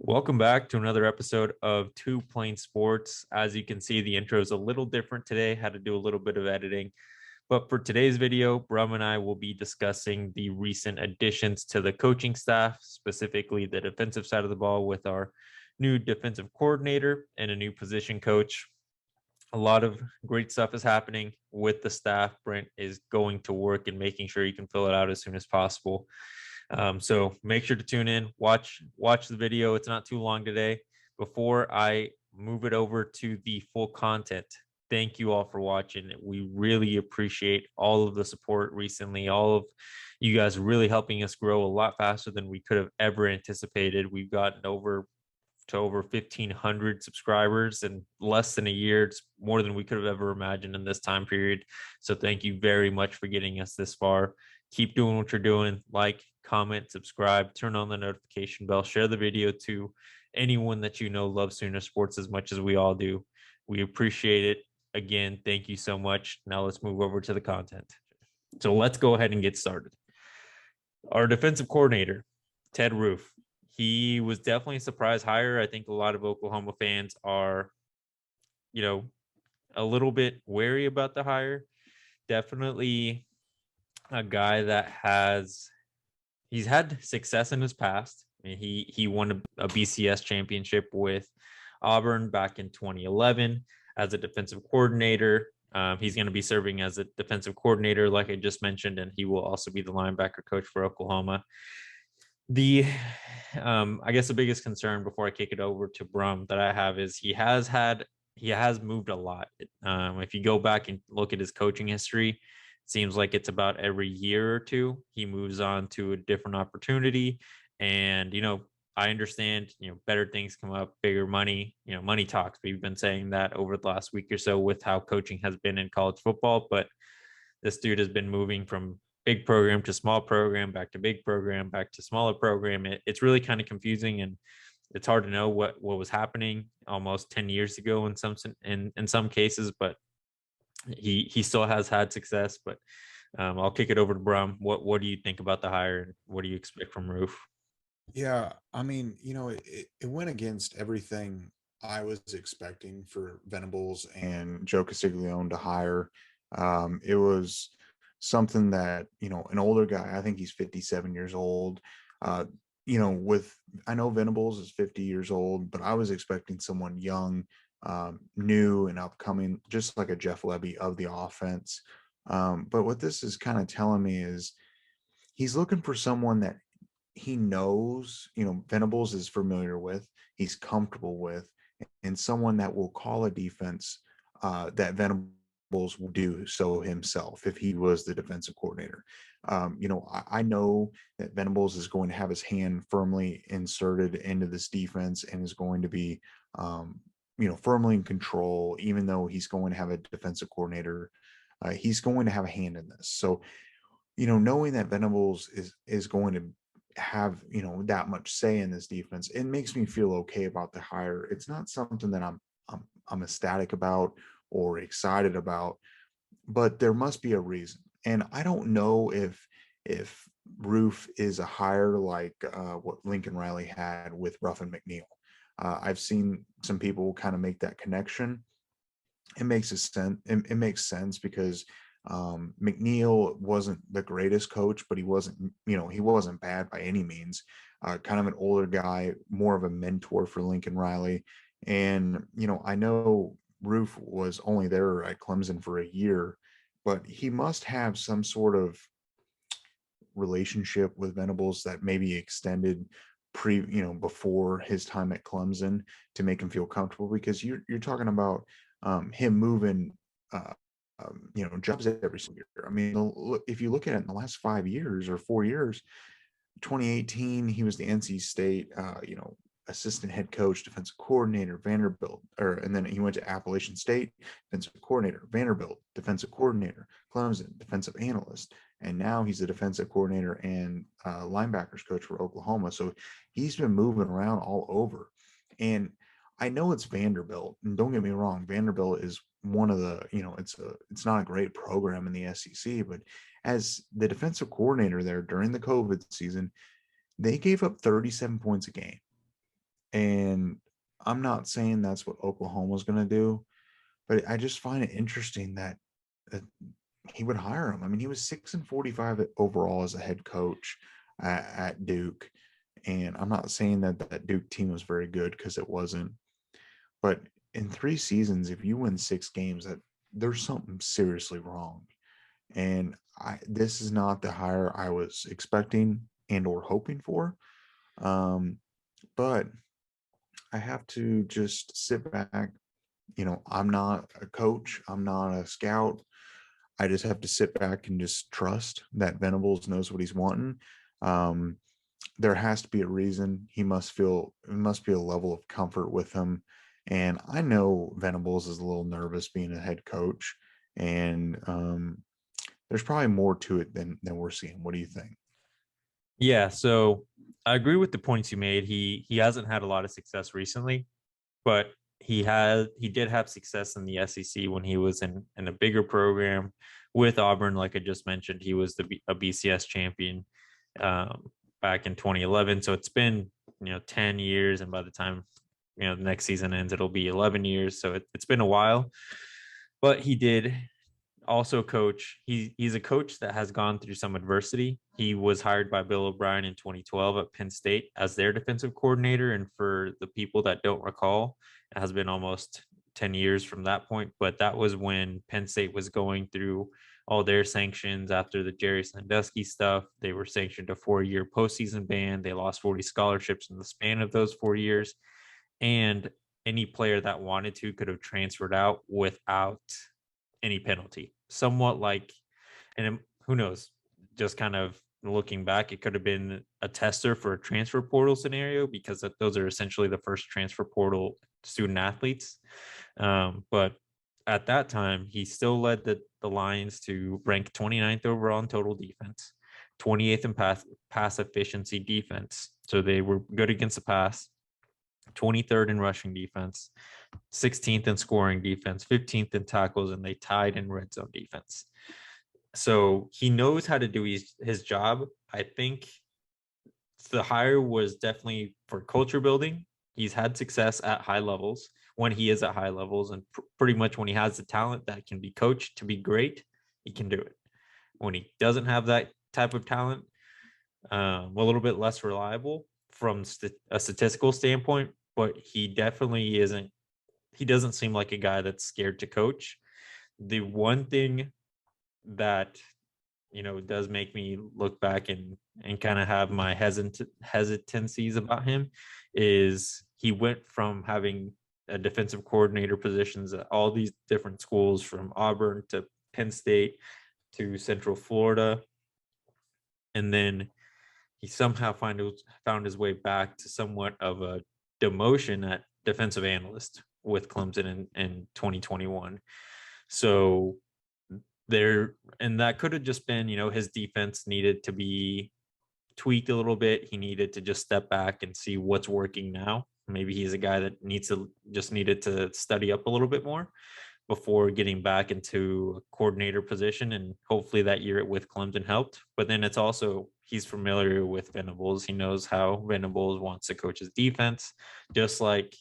Welcome back to another episode of Two Plain Sports. As you can see, the intro is a little different today. Had to do a little bit of editing. But for today's video, Brum and I will be discussing the recent additions to the coaching staff, specifically the defensive side of the ball with our new defensive coordinator and a new position coach. A lot of great stuff is happening with the staff. Brent is going to work and making sure you can fill it out as soon as possible. So make sure to tune in, watch the video. It's not too long today. Before I move it over to the full content, thank you all for watching. We really appreciate all of the support recently. All of you guys really helping us grow a lot faster than we could have ever anticipated. We've gotten over 1,500 subscribers in less than a year. It's more than we could have ever imagined in this time period. So thank you very much for getting us this far. Keep doing what you're doing. Like, comment, subscribe, turn on the notification bell, share the video to anyone that you know loves Sooner Sports as much as we all do. We appreciate it. Again, thank you so much. Now let's move over to the content. So let's go ahead and get started. Our defensive coordinator, Ted Roof. He was definitely a surprise hire. I think a lot of Oklahoma fans are, a little bit wary about the hire. Definitely a guy that he's had success in his past. I mean, he won a BCS championship with Auburn back in 2011 as a defensive coordinator. He's going to be serving as a defensive coordinator, like I just mentioned, and he will also be the linebacker coach for Oklahoma. I guess the biggest concern before I kick it over to Brum that I have is he has moved a lot. If you go back and look at his coaching history, it seems like it's about every year or two he moves on to a different opportunity. And I understand, better things come up, bigger money, money talks. We've been saying that over the last week or so with how coaching has been in college football, but this dude has been moving from big program to small program, back to big program, back to smaller program. It's really kind of confusing, and it's hard to know what was happening almost 10 years ago in some cases, but he still has had success. But I'll kick it over to Brum. What do you think about the hire, and what do you expect from Roof? Yeah, I mean, it went against everything I was expecting for Venables and Joe Castiglione to hire. It was something that, an older guy, I think he's 57 years old. Uh, I know Venables is 50 years old, but I was expecting someone young, new and upcoming, just like a Jeff Lebby of the offense. But what this is kind of telling me is he's looking for someone that he knows, Venables is familiar with, he's comfortable with, and someone that will call a defense that Venables will do so himself if he was the defensive coordinator. I know that Venables is going to have his hand firmly inserted into this defense and is going to be, firmly in control, even though he's going to have a defensive coordinator. He's going to have a hand in this. So, knowing that Venables is going to have that much say in this defense, it makes me feel okay about the hire. It's not something that I'm ecstatic about or excited about, but there must be a reason. And I don't know if Roof is a hire like what Lincoln Riley had with Ruffin McNeil. I've seen some people kind of make that connection. It makes a sense. It makes sense because McNeil wasn't the greatest coach, but he wasn't bad by any means. Kind of an older guy, more of a mentor for Lincoln Riley. And, I know Roof was only there at Clemson for a year, but he must have some sort of relationship with Venables that maybe extended before his time at Clemson to make him feel comfortable, because you're talking about him moving jobs every single year. I mean, if you look at it in the last 5 years or 4 years, 2018 he was the NC State assistant head coach, defensive coordinator, Vanderbilt, and then he went to Appalachian State, defensive coordinator, Vanderbilt, defensive coordinator, Clemson, defensive analyst, and now he's the defensive coordinator and linebackers coach for Oklahoma. So he's been moving around all over. And I know it's Vanderbilt, and don't get me wrong, Vanderbilt is one of the, it's not a great program in the SEC, but as the defensive coordinator there during the COVID season, they gave up 37 points a game. And I'm not saying that's what Oklahoma's going to do, but I just find it interesting that he would hire him. I mean, he was 6-45 overall as a head coach at Duke. And I'm not saying that Duke team was very good, because it wasn't. But in 3 seasons, if you win 6 games, that there's something seriously wrong. And this is not the hire I was expecting and or hoping for. Um, but I have to just sit back. I'm not a coach. I'm not a scout. I just have to sit back and just trust that Venables knows what he's wanting. Um, there has to be a reason. It must be a level of comfort with him. And I know Venables is a little nervous being a head coach, and there's probably more to it than we're seeing. What do you think? Yeah, so I agree with the points you made. He hasn't had a lot of success recently, but he did have success in the SEC when he was in a bigger program with Auburn. Like I just mentioned, he was a BCS champion um, back in 2011. So it's been 10 years, and by the time the next season ends, it'll be 11 years. So it's been a while, but he did also coach. He's a coach that has gone through some adversity. He was hired by Bill O'Brien in 2012 at Penn State as their defensive coordinator. And for the people that don't recall, it has been almost 10 years from that point. But that was when Penn State was going through all their sanctions after the Jerry Sandusky stuff. They were sanctioned a 4-year postseason ban. They lost 40 scholarships in the span of those 4 years. And any player that wanted to could have transferred out without any penalty. Somewhat like, and who knows, just kind of looking back, it could have been a tester for a transfer portal scenario, because those are essentially the first transfer portal student athletes. But at that time, he still led the Lions to rank 29th overall in total defense, 28th in pass efficiency defense. So they were good against the pass, 23rd in rushing defense, 16th in scoring defense, 15th in tackles, and they tied in red zone defense. So he knows how to do his job. I think the hire was definitely for culture building. He's had success at high levels when he is at high levels, and pretty much when he has the talent that can be coached to be great, he can do it. When he doesn't have that type of talent, a little bit less reliable from a statistical standpoint, but he definitely isn't. He doesn't seem like a guy that's scared to coach. The one thing that does make me look back and kind of have my hesitancies about him is he went from having a defensive coordinator positions at all these different schools, from Auburn to Penn State to Central Florida, and then he somehow found his way back to somewhat of a demotion at defensive analyst with Clemson in 2021. So and that could have just been, his defense needed to be tweaked a little bit. He needed to just step back and see what's working now. Maybe he's a guy that needed to study up a little bit more before getting back into a coordinator position. And hopefully that year with Clemson helped. But then it's also, he's familiar with Venables. He knows how Venables wants to coach his defense, just like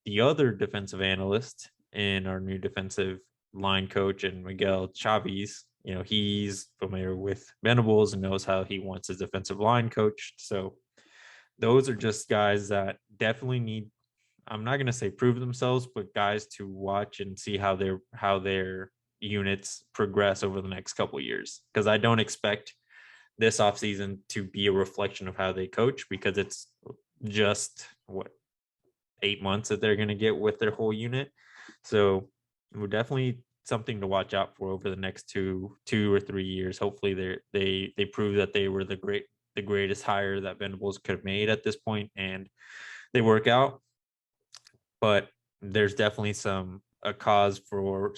the other defensive analyst in our new defensive line coach and Miguel Chavez. He's familiar with Venables and knows how he wants his defensive line coached. So those are just guys that definitely need, I'm not going to say prove themselves, but guys to watch and see how their units progress over the next couple of years. Because I don't expect this offseason to be a reflection of how they coach, because it's just 8 months that they're going to get with their whole unit. So we're definitely something to watch out for over the next two or 3 years. Hopefully they prove that they were the greatest hire that Venables could have made at this point, and they work out. But there's definitely a cause for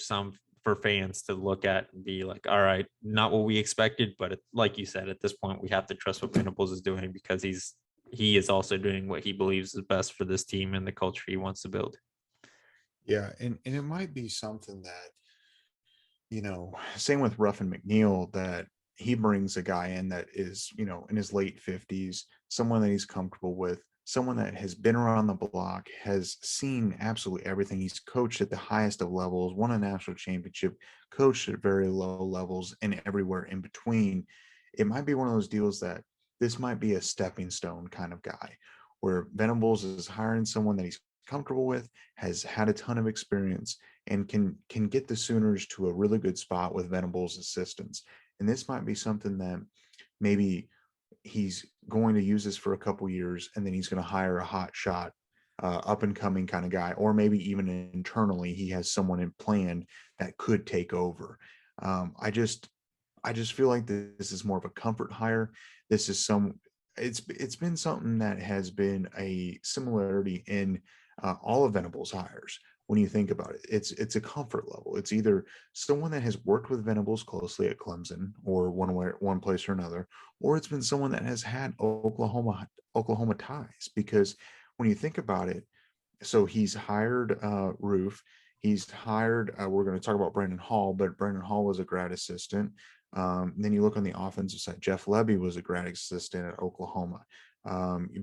fans to look at and be like, all right, not what we expected, but like you said, at this point we have to trust what Venables is doing, because he is also doing what he believes is best for this team and the culture he wants to build. Yeah, and it might be something that, same with Ruffin McNeil, that he brings a guy in that is, in his late 50s, someone that he's comfortable with, someone that has been around the block, has seen absolutely everything. He's coached at the highest of levels, won a national championship, coached at very low levels, and everywhere in between. It might be one of those deals that this might be a stepping stone kind of guy, where Venables is hiring someone that he's comfortable with, has had a ton of experience, and can get the Sooners to a really good spot with Venables' assistance. And this might be something that maybe he's going to use this for a couple years, and then he's going to hire a hot shot, up and coming kind of guy, or maybe even internally he has someone in plan that could take over. I just feel like this is more of a comfort hire. This is it's been something that has been a similarity in all of Venables hires. When you think about it, it's a comfort level. It's either someone that has worked with Venables closely at Clemson or one place or another, or it's been someone that has had Oklahoma ties. Because when you think about it, so he's hired Roof. He's hired. We're going to talk about Brandon Hall, but Brandon Hall was a grad assistant. Then you look on the offensive side. Jeff Lebby was a grad assistant at Oklahoma.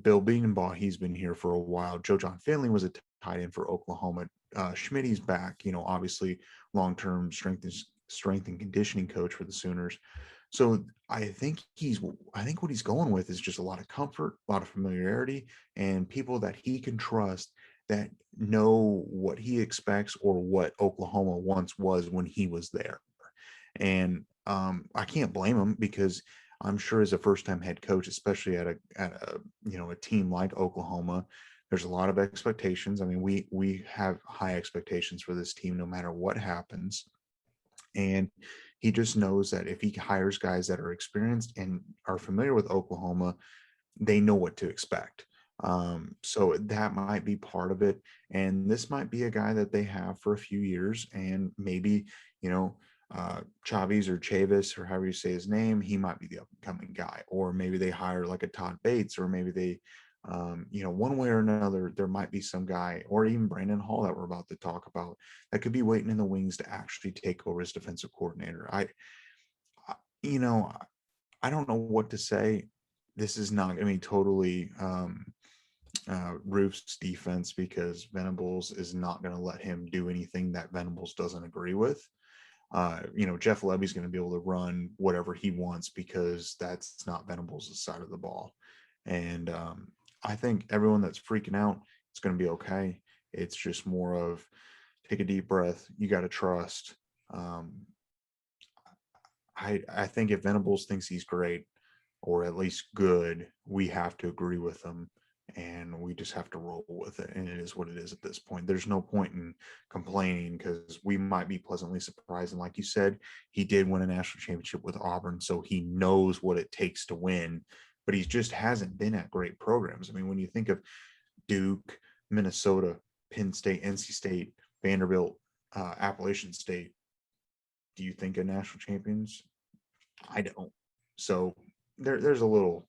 Bill Bedenbaugh, he's been here for a while. Joe John Finley was a tight end for Oklahoma. Schmitty's back. Obviously long-term strength and conditioning coach for the Sooners. So I think what he's going with is just a lot of comfort, a lot of familiarity, and people that he can trust, that know what he expects or what Oklahoma once was when he was there. And I can't blame him, because I'm sure as a first-time head coach, especially at a team like Oklahoma, there's a lot of expectations. I mean, we have high expectations for this team no matter what happens. And he just knows that if he hires guys that are experienced and are familiar with Oklahoma, they know what to expect. So that might be part of it. And this might be a guy that they have for a few years, and maybe, Chavis or Chavis, or however you say his name, he might be the up and coming guy. Or maybe they hire like a Todd Bates, or maybe they, one way or another, there might be some guy, or even Brandon Hall that we're about to talk about, that could be waiting in the wings to actually take over as defensive coordinator. You know, I don't know what to say. This is not going to be totally Roof's defense, because Venables is not going to let him do anything that Venables doesn't agree with. Jeff Lebby's going to be able to run whatever he wants, because that's not Venables' side of the ball. And I think everyone that's freaking out, it's going to be okay. It's just more of take a deep breath. You got to trust. I think if Venables thinks he's great, or at least good, we have to agree with him, and we just have to roll with it. And it is what it is at this point. There's no point in complaining, because we might be pleasantly surprised. And like you said, he did win a national championship with Auburn, so he knows what it takes to win, but he just hasn't been at great programs. I mean, when you think of Duke, Minnesota, Penn State, NC State, Vanderbilt, Appalachian State, do you think of national champions? I don't. So there's a little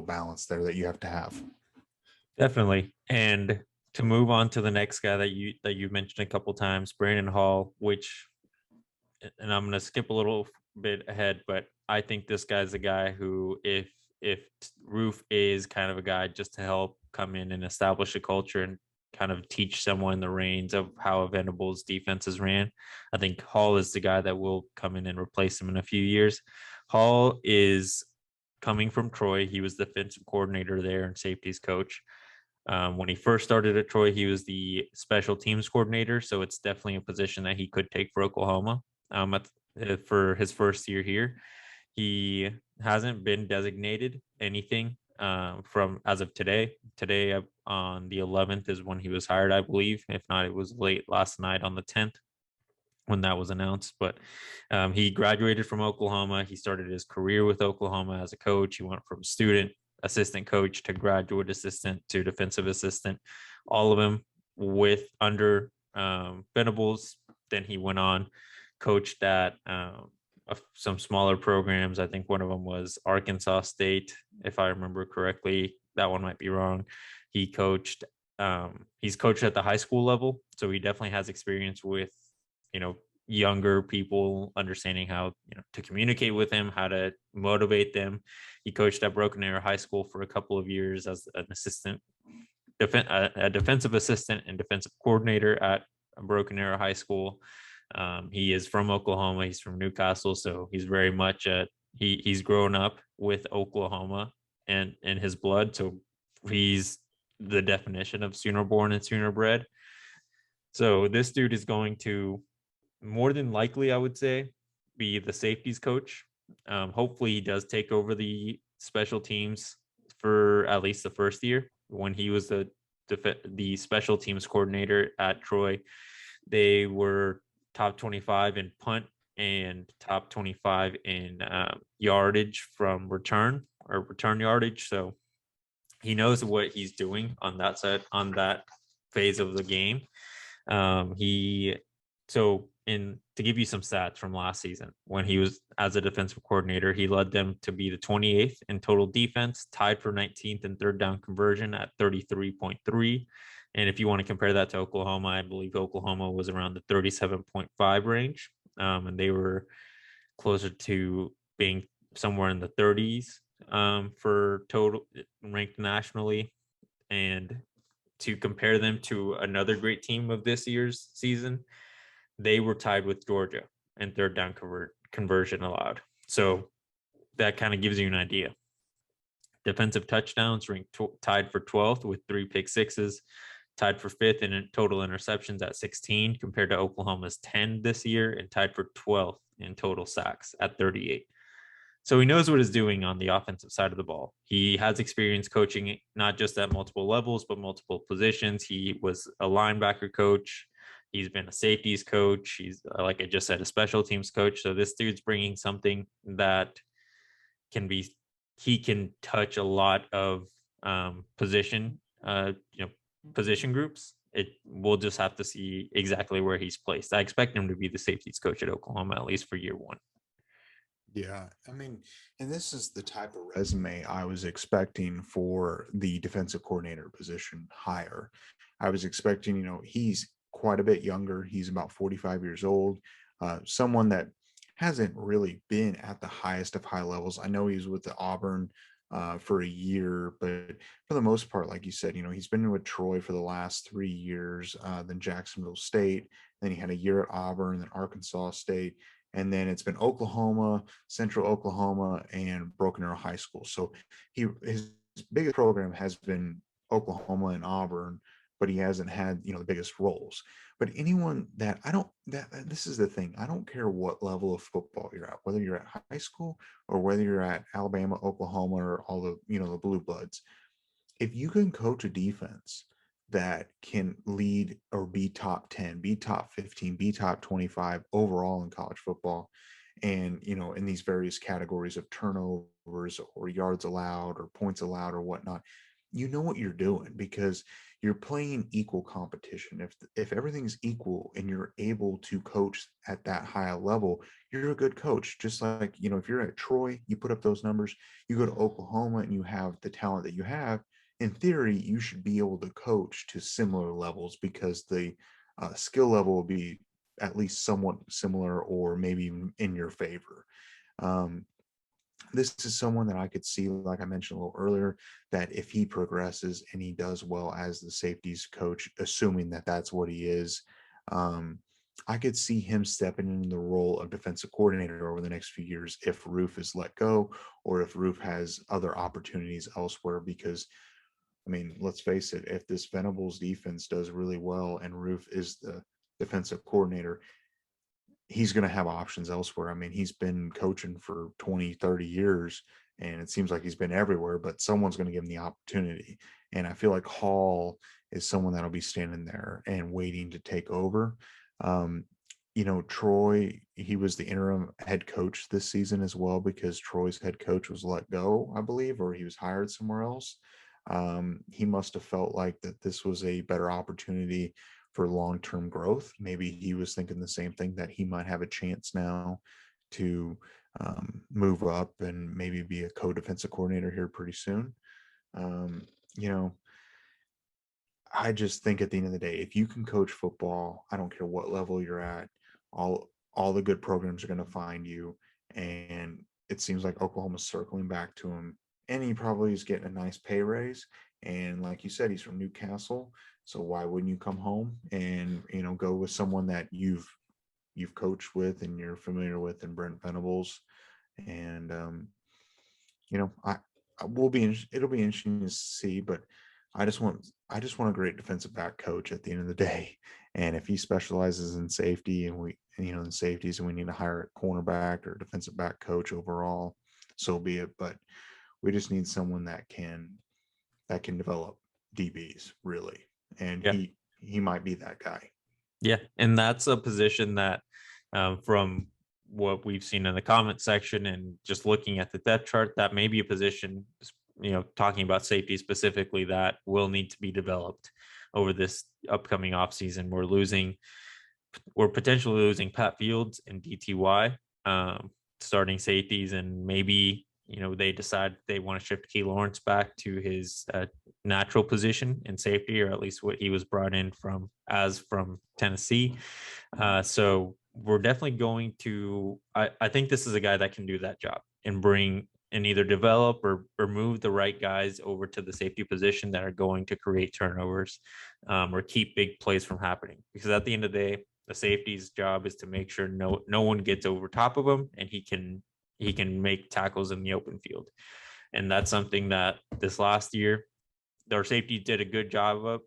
balance there that you have to have. Definitely. And to move on to the next guy that you mentioned a couple times, Brandon Hall, which, and I'm going to skip a little bit ahead, but I think this guy's a guy who, if Roof is kind of a guy just to help come in and establish a culture and kind of teach someone the reins of how Venables defenses ran, I think Hall is the guy that will come in and replace him in a few years. Hall is coming from Troy. He was the defensive coordinator there and safeties coach. When he first started at Troy, he was the special teams coordinator. So it's definitely a position that he could take for Oklahoma for his first year here. He hasn't been designated anything from as of today. Today on the 11th is when he was hired, I believe. If not, it was late last night on the 10th when that was announced. But he graduated from Oklahoma. He started his career with Oklahoma as a coach. He went from student assistant coach to graduate assistant to defensive assistant, all of them with under Venables. Then he went on, coached at some smaller programs. I think one of them was Arkansas State, if I remember correctly. That one might be wrong. He's coached at the high school level, so he definitely has experience with younger people, understanding how to communicate with them, how to motivate them. He coached at Broken Arrow High School for a couple of years as an assistant a defensive assistant and defensive coordinator at Broken Arrow High School. He is from Oklahoma. He's from Newcastle, so he's very much he's grown up with Oklahoma and in his blood. So he's the definition of Sooner born and Sooner bred. So this dude is going to more than likely, I would say, be the safeties coach. Hopefully, he does take over the special teams for at least the first year. When he was the special teams coordinator at Troy, they were top 25 in punt and top 25 in yardage from return or return yardage. So he knows what he's doing on that side, on that phase of the game. He so in to give you some stats from last season, when he was as a defensive coordinator, he led them to be the 28th in total defense, tied for 19th in third down conversion at 33.3. And if you want to compare that to Oklahoma, I believe Oklahoma was around the 37.5 range, and they were closer to being somewhere in the 30s for total ranked nationally. And to compare them to another great team of this year's season, they were tied with Georgia in third down conversion allowed. So that kind of gives you an idea. Defensive touchdowns ranked tied for 12th with 3 pick sixes, tied for 5th in total interceptions at 16 compared to Oklahoma's 10 this year, and tied for 12th in total sacks at 38. So he knows what he's doing on the offensive side of the ball. He has experience coaching not just at multiple levels, but multiple positions. He was a linebacker coach. He's been a safeties coach. He's, like I just said, a special teams coach. So this dude's bringing something that he can touch a lot of position groups. We'll just have to see exactly where he's placed. I expect him to be the safeties coach at Oklahoma, at least for year one. Yeah, I mean, and this is the type of resume I was expecting for the defensive coordinator position hire. I was expecting, he's quite a bit younger. He's about 45 years old, someone that hasn't really been at the highest of high levels. I know he's with the Auburn for a year, but for the most part, like you said, he's been with Troy for the last 3 years, then Jacksonville State, then he had a year at Auburn, then Arkansas State, and then it's been Oklahoma, Central Oklahoma, and Broken Arrow High School. So his biggest program has been Oklahoma and Auburn, but he hasn't had the biggest roles. But anyone that this is the thing, I don't care what level of football you're at, whether you're at high school or whether you're at Alabama, Oklahoma, or all the the blue bloods. If you can coach a defense that can lead or be top 10, be top 15, be top 25 overall in college football, and in these various categories of turnovers or yards allowed or points allowed or whatnot, you know what you're doing because you're playing equal competition. If everything's equal and you're able to coach at that high level, you're a good coach. Just like if you're at Troy, you put up those numbers. You go to Oklahoma and you have the talent that you have. In theory, you should be able to coach to similar levels because the skill level will be at least somewhat similar or maybe in your favor. This is someone that I could see, like I mentioned a little earlier, that if he progresses and he does well as the safeties coach, assuming that that's what he is, I could see him stepping into the role of defensive coordinator over the next few years if Roof is let go or if Roof has other opportunities elsewhere. Because, I mean, let's face it, if this Venables defense does really well and Roof is the defensive coordinator, he's going to have options elsewhere. I mean, he's been coaching for 20, 30 years, and it seems like he's been everywhere, but someone's going to give him the opportunity. And I feel like Hall is someone that'll be standing there and waiting to take over. Troy, he was the interim head coach this season as well because Troy's head coach was let go, I believe, or he was hired somewhere else. He must have felt like that this was a better opportunity for long-term growth. Maybe he was thinking the same thing, that he might have a chance now to move up and maybe be a co-defensive coordinator here pretty soon. I just think at the end of the day, if you can coach football, I don't care what level you're at, all the good programs are going to find you. And it seems like Oklahoma's circling back to him, and he probably is getting a nice pay raise. And like you said, he's from Newcastle. So why wouldn't you come home and, go with someone that you've coached with and you're familiar with, in Brent Venables? And I will be. It'll be interesting to see, but I just want a great defensive back coach at the end of the day. And if he specializes in safety, and in safeties, and we need to hire a cornerback or defensive back coach overall, so be it. But we just need someone that can develop DBs really, and Yeah. he might be that guy. Yeah, and that's a position that, from what we've seen in the comment section and just looking at the depth chart, that may be a position, talking about safety specifically, that will need to be developed over this upcoming offseason. We're potentially losing Pat Fields and DTY, starting safeties, and maybe they decide they want to shift Key Lawrence back to his natural position in safety, or at least what he was brought in from Tennessee. So we're definitely going to. I think this is a guy that can do that job and bring and either develop or move the right guys over to the safety position that are going to create turnovers, or keep big plays from happening. Because at the end of the day, the safety's job is to make sure no one gets over top of him, and he can make tackles in the open field. And that's something that this last year, our safety did a good job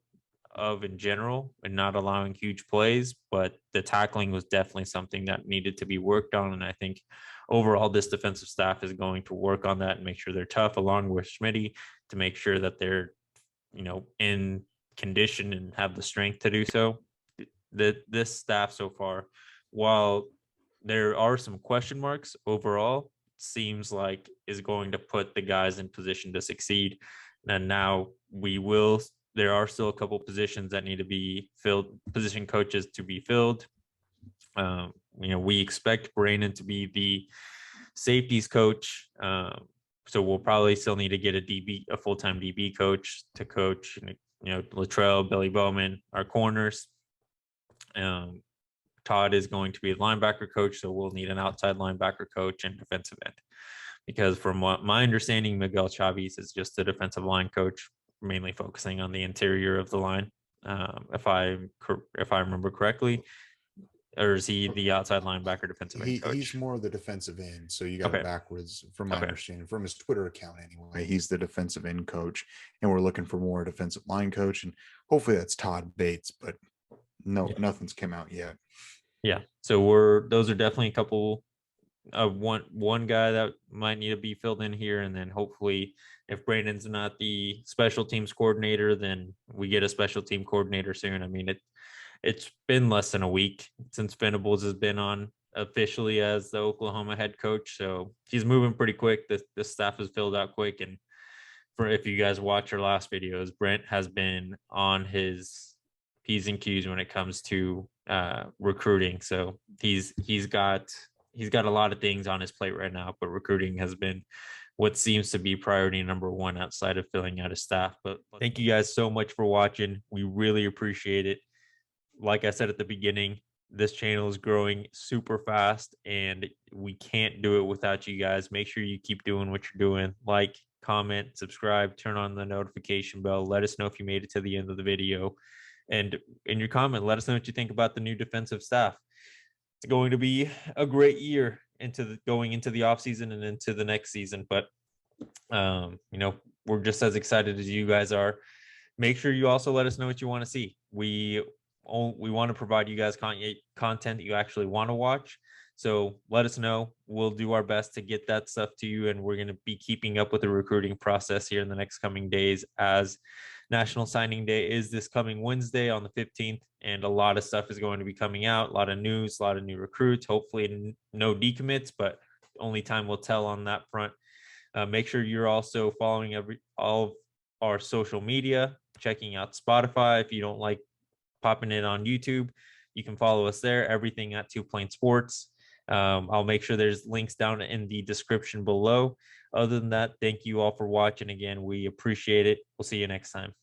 of in general, and not allowing huge plays, but the tackling was definitely something that needed to be worked on. And I think overall this defensive staff is going to work on that and make sure they're tough, along with Schmitty, to make sure that they're in condition and have the strength to do so. This staff so far, while there are some question marks, overall seems like is going to put the guys in position to succeed. And now there are still a couple positions that need to be filled, position coaches to be filled. We expect Brandon to be the safeties coach. So we'll probably still need to get a full-time DB coach to coach, Latrell, Billy Bowman, our corners. Todd is going to be a linebacker coach, so we'll need an outside linebacker coach and defensive end. Because from what my understanding, Miguel Chavez is just a defensive line coach, mainly focusing on the interior of the line. If I remember correctly, or is he the outside linebacker defensive end coach? He's more of the defensive end. So you got it backwards from my Okay. understanding, from his Twitter account anyway. He's the defensive end coach, and we're looking for more defensive line coach, and hopefully that's Todd Bates, but nothing's come out yet. Yeah. So those are definitely a couple of one guy that might need to be filled in here. And then hopefully if Brandon's not the special teams coordinator, then we get a special team coordinator soon. I mean, it's been less than a week since Venables has been on officially as the Oklahoma head coach. So he's moving pretty quick. The staff is filled out quick. And if you guys watch our last videos, Brent has been on his P's and Q's when it comes to recruiting. So he's got a lot of things on his plate right now, but recruiting has been what seems to be priority number one outside of filling out his staff. But thank you guys so much for watching. We really appreciate it. Like I said at the beginning, this channel is growing super fast, and we can't do it without you guys. Make sure you keep doing what you're doing. Like, comment, subscribe, turn on the notification bell. Let us know if you made it to the end of the video. And in your comment, let us know what you think about the new defensive staff. It's going to be a great year going into the offseason and into the next season. But, we're just as excited as you guys are. Make sure you also let us know what you want to see. We want to provide you guys content that you actually want to watch. So let us know. We'll do our best to get that stuff to you. And we're going to be keeping up with the recruiting process here in the next coming days, as National Signing Day is this coming Wednesday on the 15th. And a lot of stuff is going to be coming out, a lot of news, a lot of new recruits, hopefully no decommits, but only time will tell on that front. Make sure you're also following all of our social media, checking out Spotify. If you don't like popping it on YouTube, you can follow us there. Everything at 2 Point Sports. I'll make sure there's links down in the description below. Other than that, thank you all for watching. Again, we appreciate it. We'll see you next time.